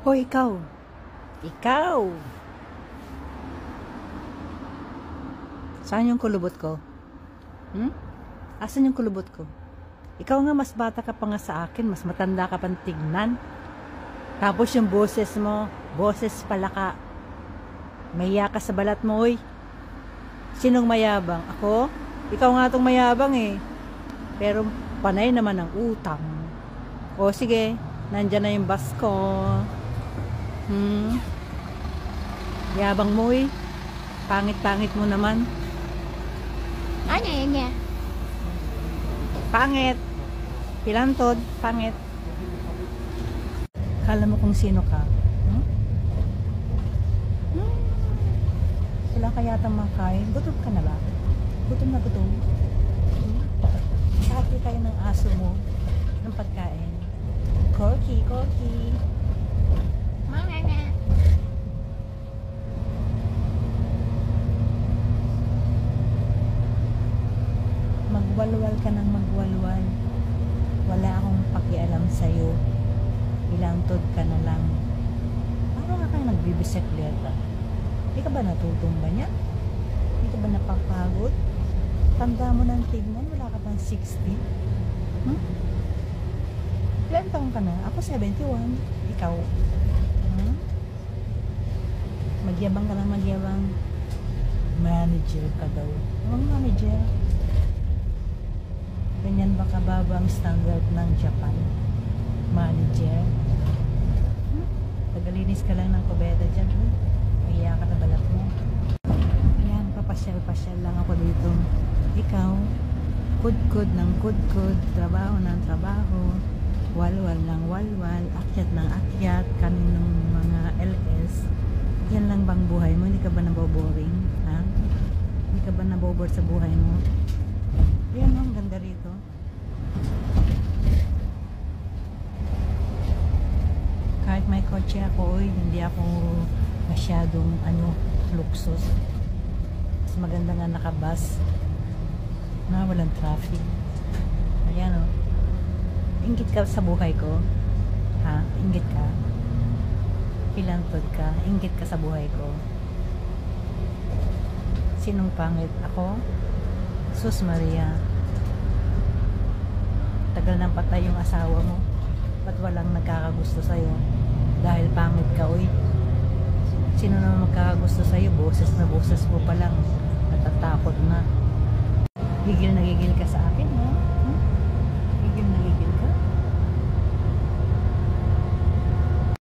Hoy, ikaw. Ikaw! Saan yung kulubot ko? Asan yung kulubot ko? Ikaw nga, mas bata ka pa nga sa akin, mas matanda ka pang tignan. Tapos yung boses mo, boses palaka. Mahiya ka sa balat mo, oy. Sinong mayabang? Ako? Ikaw nga tong mayabang eh. Pero panay naman ang utang. O sige, nandyan na yung bus ko. Yabang mo eh. Pangit-pangit mo naman. Ano yun niya? Pangit. Pilantod, pangit. Kala mo kung sino ka? Wala ka yata makain. Gutom ka na ba? Gutom na gutom. Sabi kayo ng aso mo ng pagkain. Corky, Corky. Mama na. Magwalwal ka ng magwalwal. Wala akong pakialam sa'yo. Ilantod ka na lang. Parang ka kang nagbibisikleta. Hindi ka ba natutumba niya? Hindi ka ba napapagod? Tanda mo ng tignan, wala ka pang 60. Ilan taong ka na? Ako 71. Ikaw? Magyabang ka lang magyabang. Manager ka daw. Anong manager? Ganyan ba kababa ang standard ng Japan? Manager? Tagalinis ka lang ng kubeta dyan. Mahiya ka na balat mo. Ayan, papasyal-pasyal lang ako dito. Ikaw, kudkud ng kudkud, trabaho ng trabaho, walwal ng walwal, akyat ng akyat, kaninong mga LS. Yan lang bang buhay mo? Hindi ka ba naboboring? Ha? Hindi ka ba nabobore sa buhay mo? Ayan, ang ganda rito. Kahit may kotse ako, hindi ako masyadong luxus. Mas maganda nga nakabus na walang traffic. Ayan o. Inggit ka sa buhay ko? Ha? Inggit ka? Pilantod ka? Inggit ka sa buhay ko? Sinong pangit? Ako? Sus Maria. Tagal nang patay yung asawa mo. Ba't walang nagkakagusto sa'yo? Dahil pangit ka, uy. Sino naman magkakagusto sa'yo? Boses na boses mo pa lang. Natatakot na. Gigil na gigil ka sa akin, ha?